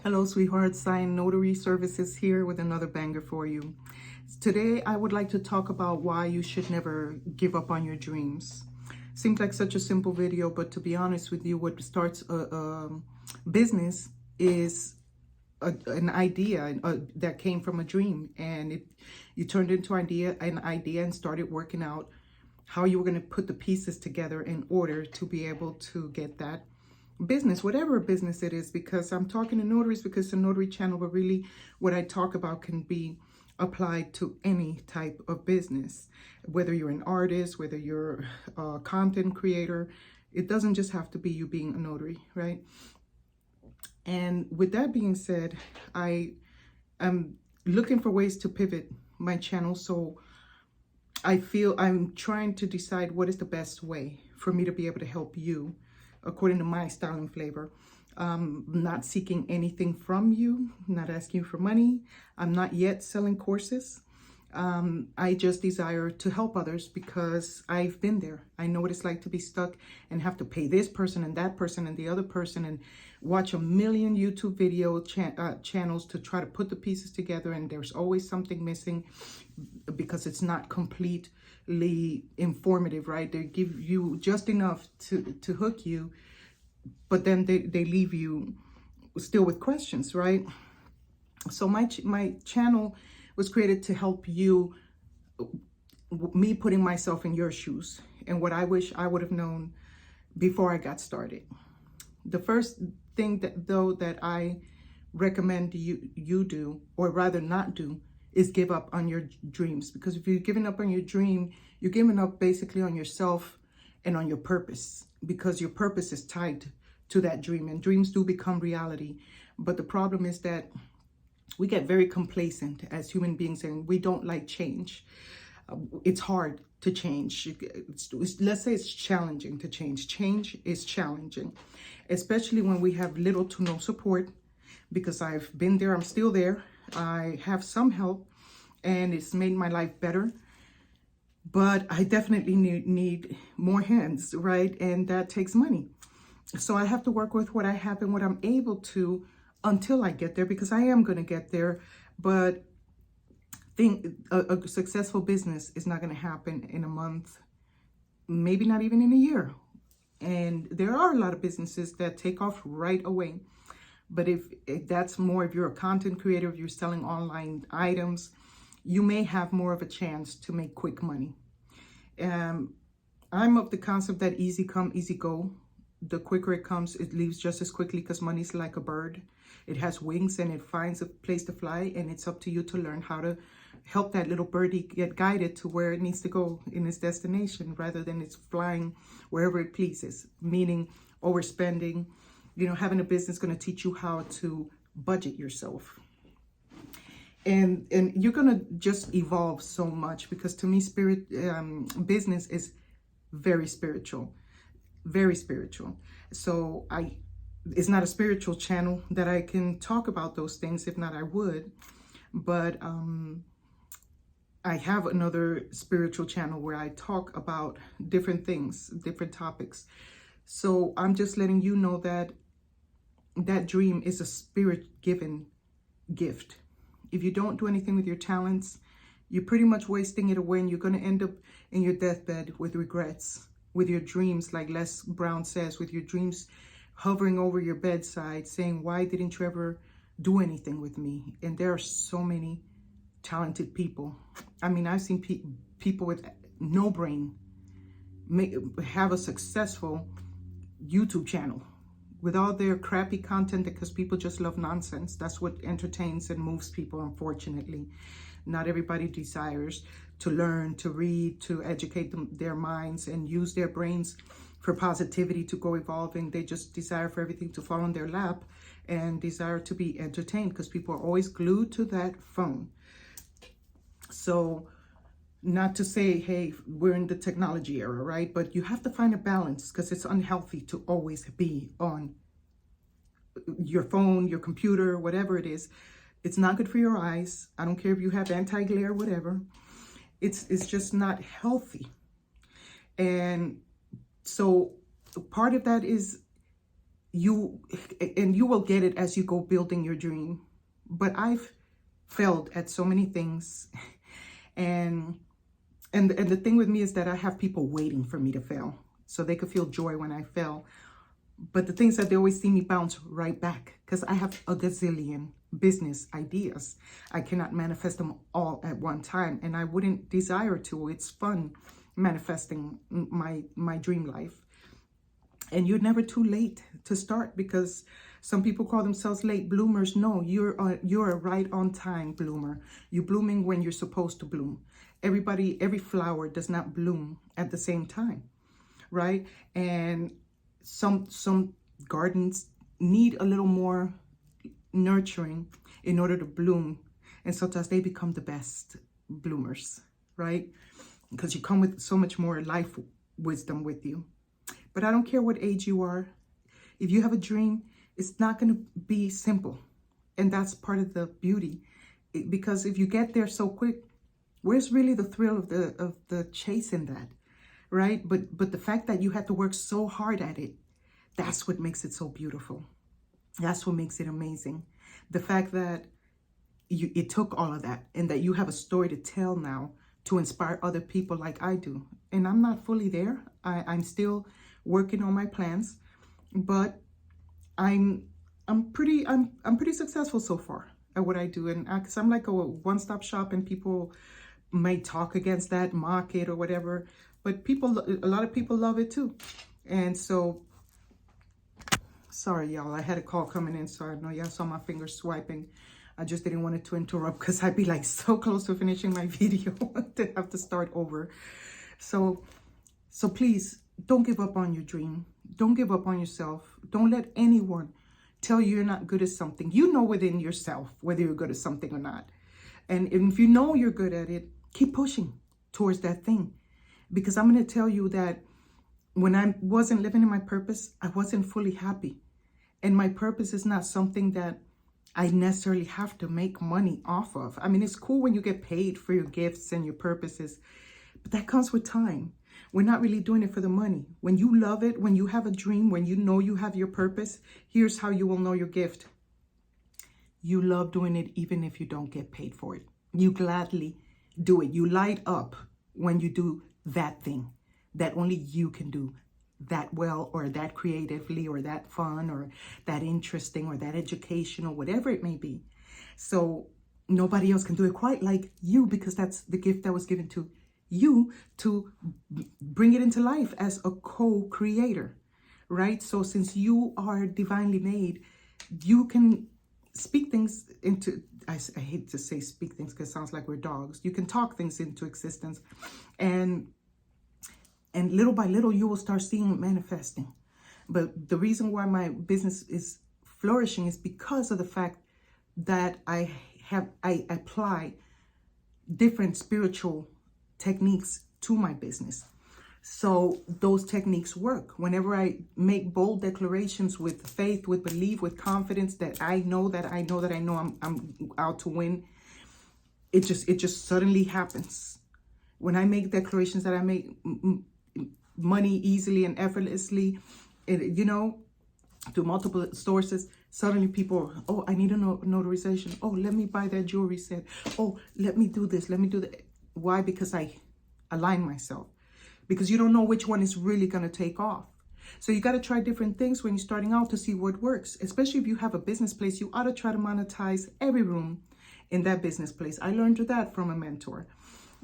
Hello, sweetheart. Sign Notary Services here with another banger for you. Today, I would like to talk about why you should never give up on your dreams. Seems like such a simple video, but to be honest with you, what starts a business is an idea that came from a dream, and you turned into an idea and started working out how you were going to put the pieces together in order to be able to get that business, whatever business it is, because I'm talking to notaries because the notary channel, but really what I talk about can be applied to any type of business, whether you're an artist, whether you're a content creator. It doesn't just have to be you being a notary, right? And with that being said, I am looking for ways to pivot my channel. So I feel I'm trying to decide what is the best way for me to be able to help you according to my style and flavor. Not seeking anything from you, not asking you for money. I'm not yet selling courses. I just desire to help others because I've been there. I know what it's like to be stuck and have to pay this person and that person and the other person and watch a million YouTube video channels to try to put the pieces together, and there's always something missing because it's not completely informative, right? They give you just enough to hook you, but then they leave you still with questions, right? So my channel was created to help you, me putting myself in your shoes and what I wish I would have known before I got started. The first thing that I recommend you do, or rather not do, is give up on your dreams. Because if you're giving up on your dream, you're giving up basically on yourself and on your purpose, because your purpose is tied to that dream, and dreams do become reality. But the problem is that we get very complacent as human beings, and we don't like change. It's hard to change. Let's say it's challenging to change. Change is challenging, especially when we have little to no support, because I've been there, I'm still there. I have some help and it's made my life better, but I definitely need more hands, right? And that takes money. So I have to work with what I have and what I'm able to until I get there, because I am going to get there. But a successful business is not going to happen in a month, maybe not even in a year. And there are a lot of businesses that take off right away. But if that's more, if you're a content creator, if you're selling online items, you may have more of a chance to make quick money. I'm of the concept that easy come, easy go. The quicker it comes, it leaves just as quickly, because money's like a bird. It has wings and it finds a place to fly, and it's up to you to learn how to help that little birdie get guided to where it needs to go in its destination, rather than it's flying wherever it pleases, meaning overspending. Having a business going to teach you how to budget yourself. And you're going to just evolve so much, because to me, business is very spiritual. Very spiritual. So it's not a spiritual channel that I can talk about those things. If not, I would. But I have another spiritual channel where I talk about different things, different topics. So I'm just letting you know that that dream is a spirit-given gift. If you don't do anything with your talents, you're pretty much wasting it away, and you're going to end up in your deathbed with regrets, with your dreams, like Les Brown says, with your dreams hovering over your bedside saying, why didn't you ever do anything with me? And there are so many talented people. I mean, I've seen people with no brain have a successful YouTube channel with all their crappy content, because people just love nonsense. That's what entertains and moves people, unfortunately. Not everybody desires to learn, to read, to educate their minds and use their brains for positivity, to go evolving. They just desire for everything to fall on their lap and desire to be entertained, because people are always glued to that phone. So not to say, hey, we're in the technology era, right? But you have to find a balance, because it's unhealthy to always be on your phone, your computer, whatever it is. It's not good for your eyes. I don't care if you have anti-glare, whatever. It's just not healthy. And so part of that is you will get it as you go building your dream. But I've failed at so many things, and the thing with me is that I have people waiting for me to fail so they could feel joy when I fail. But the things that they always see me bounce right back, because I have a gazillion business ideas. I cannot manifest them all at one time, and I wouldn't desire to. It's fun manifesting my dream life. And you're never too late to start, because some people call themselves late bloomers. No, you're a right on time bloomer. You're blooming when you're supposed to bloom. Every flower does not bloom at the same time, right? And some gardens need a little more nurturing in order to bloom, and sometimes they become the best bloomers, right? Because you come with so much more life wisdom with you. But I don't care what age you are. If you have a dream, it's not going to be simple. And that's part of the beauty. Because if you get there so quick, where's really the thrill of the chase in that, right? But the fact that you had to work so hard at it, that's what makes it so beautiful. That's what makes it amazing. The fact that it took all of that, and that you have a story to tell now to inspire other people like I do. And I'm not fully there. I'm still working on my plans, but I'm pretty successful so far at what I do. And because I'm like a one-stop shop, and people may talk against that, mock it or whatever, but a lot of people love it too. And so, sorry y'all, I had a call coming in, so I know y'all saw my fingers swiping. I just didn't want it to interrupt, because I'd be like so close to finishing my video to have to start over. So please, don't give up on your dream. Don't give up on yourself. Don't let anyone tell you you're not good at something. You know within yourself whether you're good at something or not. And if you know you're good at it, keep pushing towards that thing. Because I'm going to tell you that when I wasn't living in my purpose, I wasn't fully happy. And my purpose is not something that I necessarily have to make money off of. I mean, it's cool when you get paid for your gifts and your purposes, but that comes with time. We're not really doing it for the money. When you love it, when you have a dream, when you know you have your purpose, here's how you will know your gift. You love doing it even if you don't get paid for it. You gladly do it. You light up when you do that thing that only you can do that well, or that creatively, or that fun, or that interesting, or that educational, whatever it may be. So nobody else can do it quite like you, because that's the gift that was given to you to bring it into life as a co-creator, right? So since you are divinely made, you can speak things into, I hate to say speak things because it sounds like we're dogs. You can talk things into existence, and little by little you will start seeing it manifesting. But the reason why my business is flourishing is because of the fact that I apply different spiritual techniques to my business. So those techniques work. Whenever I make bold declarations with faith, with belief, with confidence that I know I'm out to win, it just suddenly happens. When I make declarations that I make money easily and effortlessly, through multiple sources, suddenly people, oh, I need a notarization. Oh, let me buy that jewelry set. Oh, let me do this. Let me do that. Why? Because I align myself. Because you don't know which one is really going to take off. So you got to try different things when you're starting out to see what works. Especially if you have a business place, you ought to try to monetize every room in that business place. I learned that from a mentor.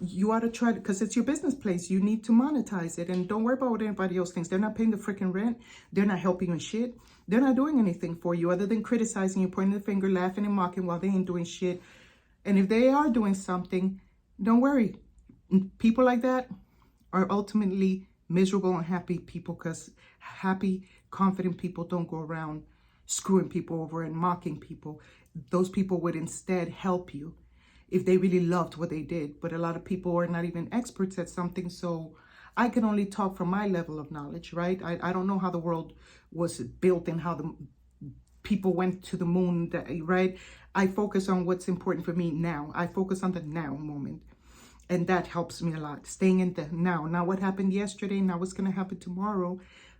You ought to try, because it's your business place. You need to monetize it. And don't worry about what anybody else thinks. They're not paying the freaking rent. They're not helping you in shit. They're not doing anything for you other than criticizing you, pointing the finger, laughing and mocking while they ain't doing shit. And if they are doing something, don't worry. People like that are ultimately miserable and happy people, because happy, confident people don't go around screwing people over and mocking people. Those people would instead help you if they really loved what they did. But a lot of people are not even experts at something, so I can only talk from my level of knowledge, right? I don't know how the world was built and how the people went to the moon, right? I focus on what's important for me now. I focus on the now moment. And that helps me a lot, staying in the now. Not what happened yesterday, not what's going to happen tomorrow.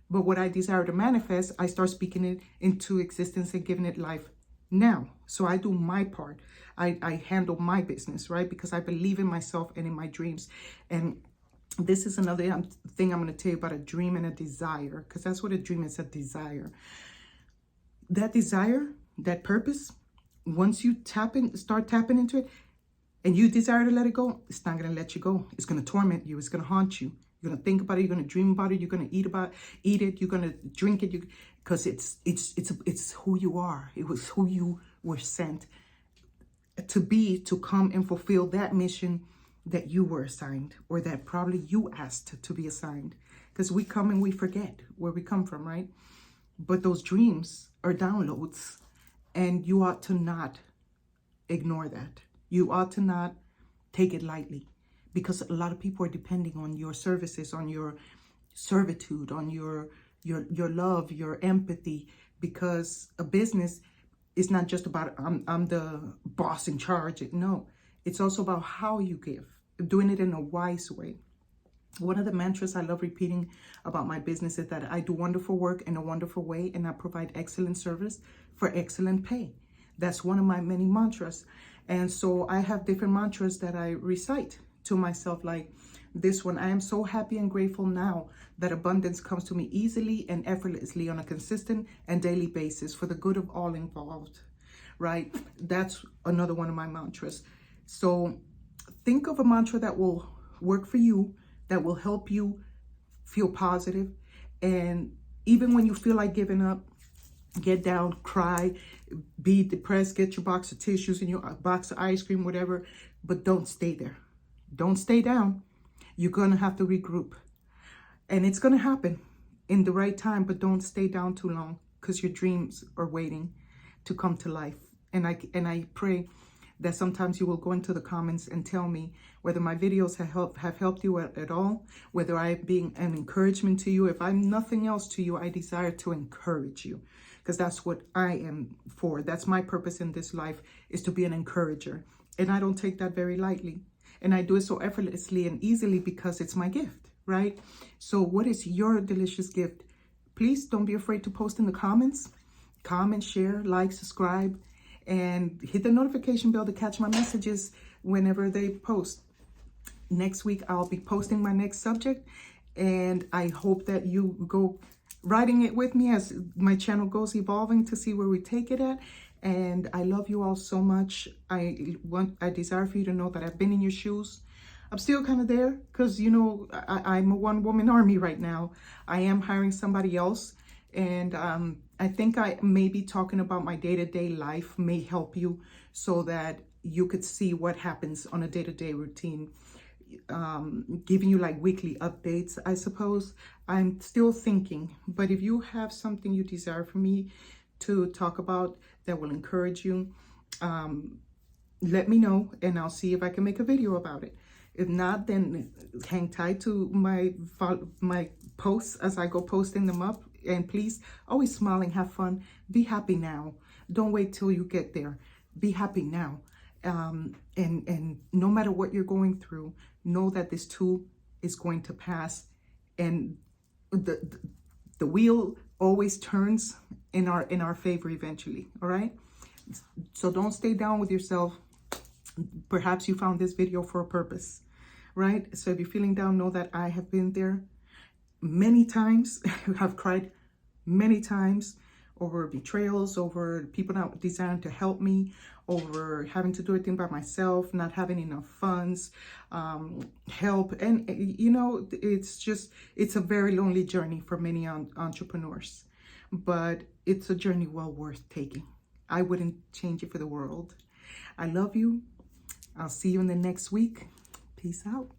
But what I desire to manifest, I start speaking it into existence and giving it life now. So I do my part. I handle my business, right? Because I believe in myself and in my dreams. And this is another thing I'm going to tell you about a dream and a desire, because that's what a dream is, a desire. That desire, that purpose, once you start tapping into it, and you desire to let it go, it's not going to let you go. It's going to torment you. It's going to haunt you. You're going to think about it. You're going to dream about it. You're going to eat it. You're going to drink it. Because it's who you are. It was who you were sent to be, to come and fulfill that mission that you were assigned, or that probably you asked to be assigned. Because we come and we forget where we come from, right? But those dreams are downloads, and you ought to not ignore that. You ought to not take it lightly, because a lot of people are depending on your services, on your servitude, on your love, your empathy, because a business is not just about I'm the boss in charge. No, it's also about how you give, doing it in a wise way. One of the mantras I love repeating about my business is that I do wonderful work in a wonderful way, and I provide excellent service for excellent pay. That's one of my many mantras. And so I have different mantras that I recite to myself, like this one: I am so happy and grateful now that abundance comes to me easily and effortlessly on a consistent and daily basis for the good of all involved, right? That's another one of my mantras. So think of a mantra that will work for you, that will help you feel positive. And even when you feel like giving up, get down, cry, be depressed, get your box of tissues and your box of ice cream, whatever, but don't stay there. Don't stay down. You're going to have to regroup. And it's going to happen in the right time, but don't stay down too long, because your dreams are waiting to come to life. And I pray that sometimes you will go into the comments and tell me whether my videos have helped you at all, whether I'm being an encouragement to you. If I'm nothing else to you, I desire to encourage you, because that's what I am for. That's my purpose in this life, is to be an encourager. And I don't take that very lightly. And I do it so effortlessly and easily because it's my gift, right? So what is your delicious gift? Please don't be afraid to post in the comments. Comment, share, like, subscribe, and hit the notification bell to catch my messages whenever they post. Next week, I'll be posting my next subject, and I hope that you go writing it with me as my channel goes evolving to see where we take it at. And I love you all so much. I desire for you to know that I've been in your shoes. I'm still kind of there, because, you know, I'm a one-woman army right now. I am hiring somebody else. And I think I may be talking about my day-to-day life may help you, so that you could see what happens on a day-to-day routine. Giving you like weekly updates, I suppose. I'm still thinking, but if you have something you desire for me to talk about that will encourage you, let me know, and I'll see if I can make a video about it. If not, then hang tight to my posts as I go posting them up. And please, always smile and have fun. Be happy now. Don't wait till you get there. Be happy now. And no matter what you're going through, know that this too is going to pass. And the wheel always turns in our favor eventually. All right. So don't stay down with yourself. Perhaps you found this video for a purpose, right? So if you're feeling down, know that I have been there many times. I've cried many times over betrayals, over people not desiring to help me, over having to do everything by myself, not having enough funds, help. And, you know, it's a very lonely journey for many entrepreneurs, but it's a journey well worth taking. I wouldn't change it for the world. I love you. I'll see you in the next week. Peace out.